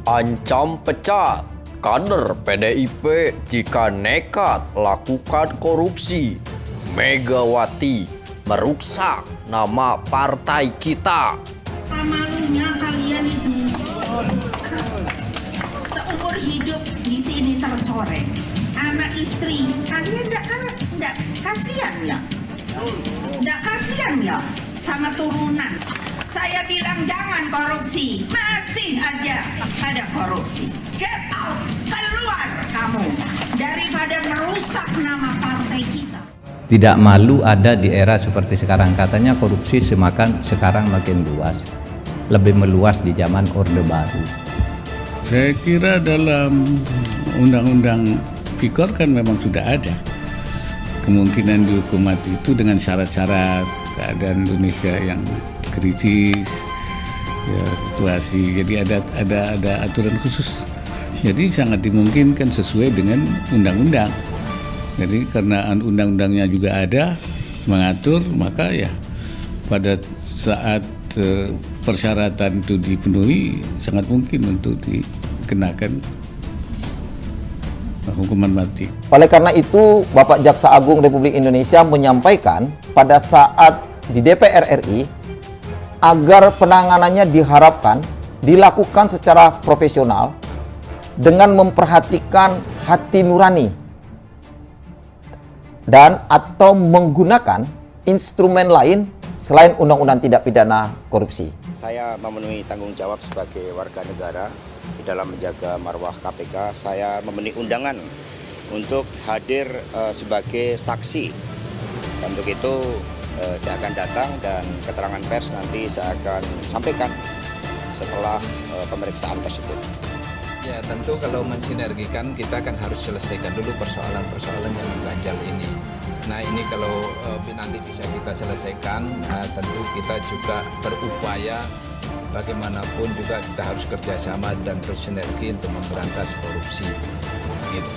Ancam pecat kader PDIP jika nekat lakukan korupsi. Megawati merusak nama partai kita. Malunya kalian itu seumur hidup di sini tercoreng. Anak istri kalian enggak kasihan ya? Enggak kasihan ya sama turunan? Saya bilang jangan korupsi, masih aja ada korupsi. Get out, keluar kamu daripada merusak nama partai kita. Tidak malu ada di era seperti sekarang. Katanya korupsi sekarang makin luas, lebih meluas di zaman Orde Baru. Saya kira dalam undang-undang Pikor kan memang sudah ada kemungkinan dihukum mati itu dengan syarat-syarat keadaan Indonesia yang kritis, ya, situasi. Jadi ada aturan khusus. Jadi sangat dimungkinkan sesuai dengan undang-undang. Jadi karena undang-undangnya juga ada mengatur, maka ya pada saat persyaratan itu dipenuhi sangat mungkin untuk dikenakan hukuman mati. Oleh karena itu, Bapak Jaksa Agung Republik Indonesia menyampaikan pada saat di DPR RI agar penanganannya diharapkan dilakukan secara profesional dengan memperhatikan hati nurani dan atau menggunakan instrumen lain selain undang-undang tindak pidana korupsi. Saya memenuhi tanggung jawab sebagai warga negara di dalam menjaga marwah KPK. Saya memenuhi undangan untuk hadir sebagai saksi. Dan untuk itu saya akan datang dan keterangan pers nanti saya akan sampaikan setelah pemeriksaan tersebut. Ya tentu kalau mensinergikan kita kan harus selesaikan dulu persoalan-persoalan yang mengganjal ini. Nah ini kalau nanti bisa kita selesaikan, tentu kita juga berupaya bagaimanapun juga kita harus kerjasama dan bersinergi untuk memberantas korupsi. Gitu.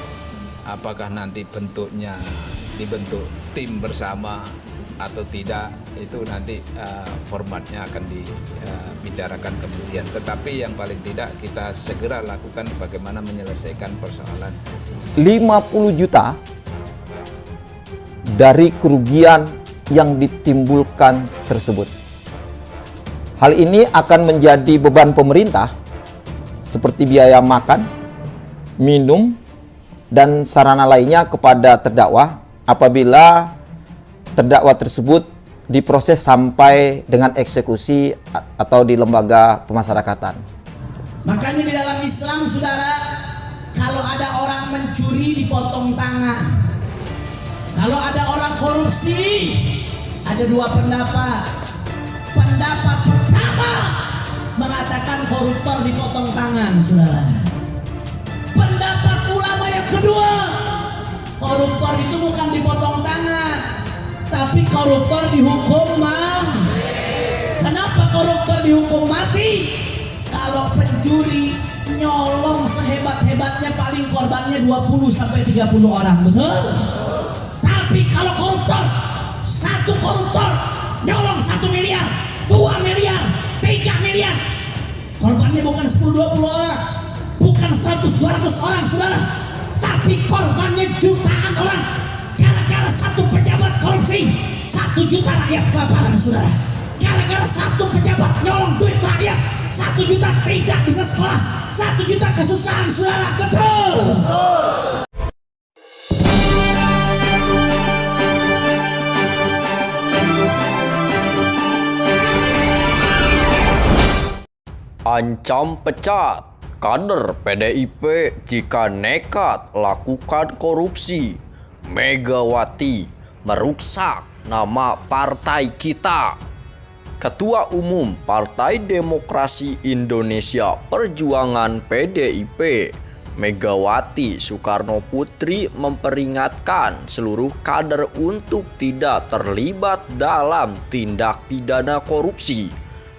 Apakah nanti bentuknya dibentuk tim bersama atau tidak, itu nanti formatnya akan dibicarakan kemudian. Tetapi yang paling tidak kita segera lakukan bagaimana menyelesaikan persoalan. 50 juta dari kerugian yang ditimbulkan tersebut. Hal ini akan menjadi beban pemerintah seperti biaya makan, minum, dan sarana lainnya kepada terdakwa apabila terdakwa tersebut diproses sampai dengan eksekusi atau di lembaga pemasyarakatan. Makanya di dalam Islam, saudara, kalau ada orang mencuri dipotong tangan. Kalau ada orang korupsi, ada dua pendapat. Pendapat pertama mengatakan koruptor dipotong tangan, saudara. Pendapat ulama yang kedua, koruptor itu bukan dipotong tangan, tapi koruptor dihukum mati. Kenapa koruptor dihukum mati? Kalau pencuri nyolong sehebat-hebatnya paling korbannya 20-30 orang, betul? Tapi kalau koruptor, satu koruptor nyolong 1 miliar, 2 miliar, 3 miliar, korbannya bukan 10-20 orang, bukan 100-200 orang, saudara, tapi korbannya jutaan orang. Gara-gara satu pejabat korupsi, 1 juta rakyat kelaparan, saudara. Gara-gara satu pejabat nyolong duit rakyat, 1 juta tidak bisa sekolah, 1 juta kesusahan, saudara. Betul. Ancam pecat kader PDIP jika nekat lakukan korupsi. Megawati merusak nama partai kita. Ketua Umum Partai Demokrasi Indonesia Perjuangan PDIP, Megawati Soekarno Putri memperingatkan seluruh kader untuk tidak terlibat dalam tindak pidana korupsi.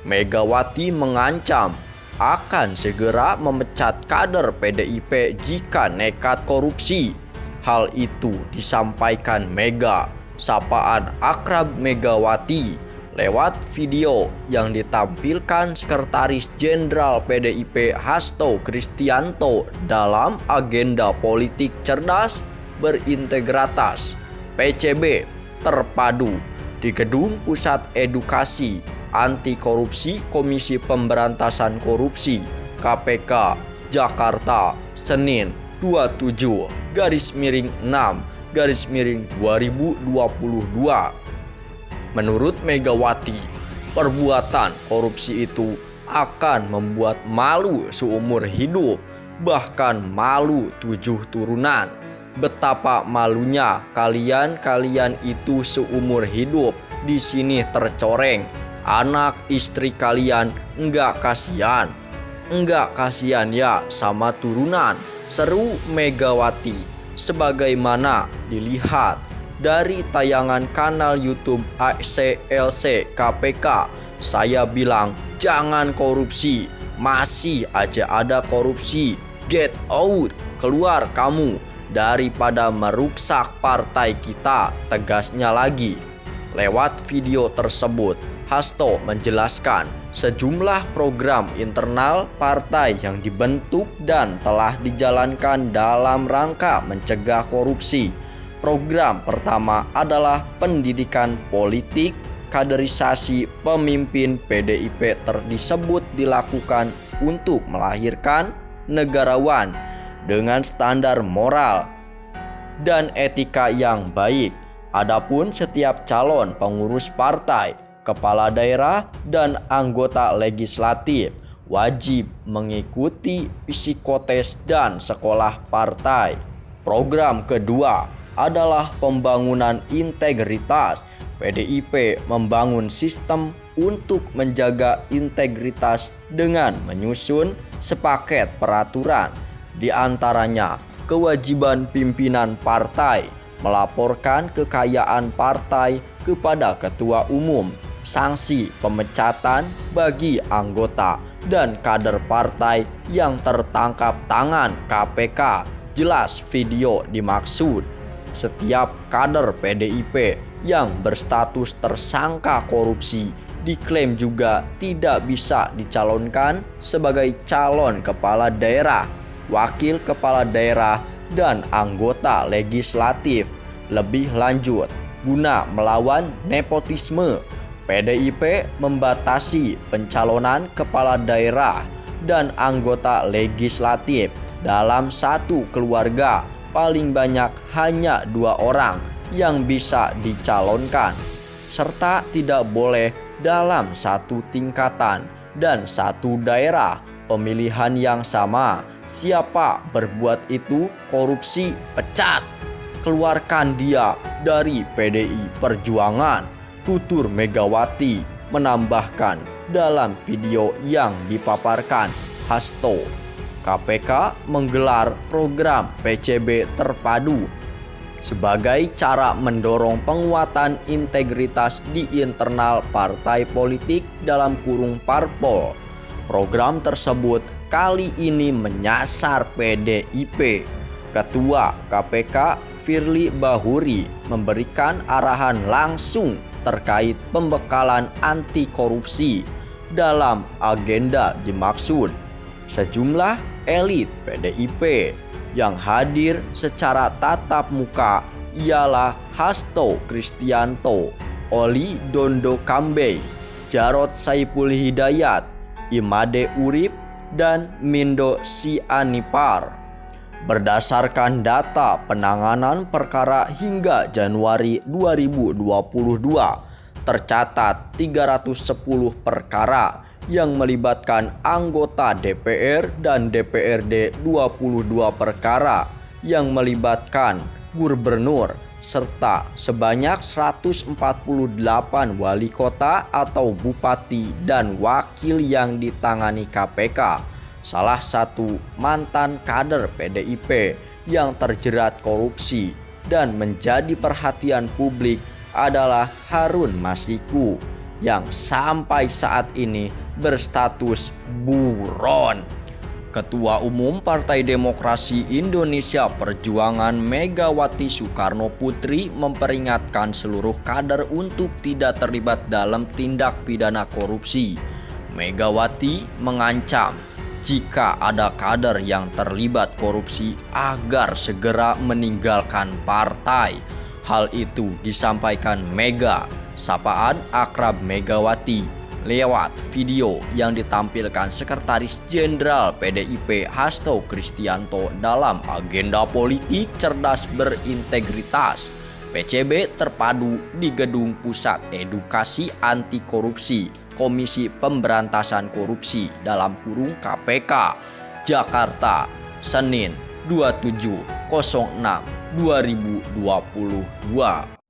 Megawati mengancam akan segera memecat kader PDIP jika nekat korupsi. Hal itu disampaikan Mega, sapaan akrab Megawati, lewat video yang ditampilkan Sekretaris Jenderal PDIP Hasto Kristianto dalam agenda politik cerdas berintegritas PCB terpadu di Gedung Pusat Edukasi Anti Korupsi Komisi Pemberantasan Korupsi KPK Jakarta Senin 27/6/2022. Menurut Megawati, perbuatan korupsi itu akan membuat malu seumur hidup, bahkan malu 7 turunan. Betapa malunya kalian itu seumur hidup di sini tercoreng. Anak istri kalian enggak kasihan. Enggak kasihan ya sama turunan, seru Megawati. Sebagaimana dilihat dari tayangan kanal YouTube ACLC KPK, saya bilang jangan korupsi, masih aja ada korupsi, get out, keluar kamu daripada merusak partai kita, tegasnya lagi. Lewat video tersebut, Hasto menjelaskan sejumlah program internal partai yang dibentuk dan telah dijalankan dalam rangka mencegah korupsi. Program pertama adalah pendidikan politik. Kaderisasi pemimpin PDIP disebut dilakukan untuk melahirkan negarawan dengan standar moral dan etika yang baik. Adapun setiap calon pengurus partai, kepala daerah, dan anggota legislatif wajib mengikuti psikotes dan sekolah partai. Program kedua adalah pembangunan integritas. PDIP membangun sistem untuk menjaga integritas dengan menyusun sepaket peraturan. Di antaranya, kewajiban pimpinan partai melaporkan kekayaan partai kepada ketua umum, sanksi pemecatan bagi anggota dan kader partai yang tertangkap tangan KPK. Jelas video dimaksud. Setiap kader PDIP yang berstatus tersangka korupsi diklaim juga tidak bisa dicalonkan sebagai calon kepala daerah, wakil kepala daerah, dan anggota legislatif. Lebih lanjut, guna melawan nepotisme, PDIP membatasi pencalonan kepala daerah dan anggota legislatif dalam satu keluarga. Paling banyak hanya 2 orang yang bisa dicalonkan, serta tidak boleh dalam satu tingkatan dan satu daerah pemilihan yang sama. Siapa berbuat itu korupsi, pecat, keluarkan dia dari PDI Perjuangan, tutur Megawati menambahkan dalam video yang dipaparkan Hasto. KPK menggelar program PCB terpadu sebagai cara mendorong penguatan integritas di internal partai politik dalam kurung parpol. Program tersebut kali ini menyasar PDIP. Ketua KPK Firly Bahuri memberikan arahan langsung terkait pembekalan anti korupsi. Dalam agenda dimaksud sejumlah elit PDIP yang hadir secara tatap muka ialah Hasto Kristianto, Oli Dondo Kambe, Jarod Saiful Hidayat, Imade Urip, dan Mindo Sianipar. Berdasarkan data penanganan perkara hingga Januari 2022, tercatat 310 perkara yang melibatkan anggota DPR dan DPRD, 22 perkara yang melibatkan gubernur, serta sebanyak 148 wali kota atau bupati dan wakil yang ditangani KPK. Salah satu mantan kader PDIP yang terjerat korupsi dan menjadi perhatian publik adalah Harun Masiku yang sampai saat ini berstatus buron. Ketua Umum Partai Demokrasi Indonesia Perjuangan Megawati Soekarno Putri memperingatkan seluruh kader untuk tidak terlibat dalam tindak pidana korupsi. Megawati mengancam jika ada kader yang terlibat korupsi agar segera meninggalkan partai. Hal itu disampaikan Mega, sapaan akrab Megawati, lewat video yang ditampilkan Sekretaris Jenderal PDIP Hasto Kristianto dalam agenda politik cerdas berintegritas PCB terpadu di Gedung Pusat Edukasi Anti Korupsi Komisi Pemberantasan Korupsi (KPK) Jakarta, Senin 27/06/2022.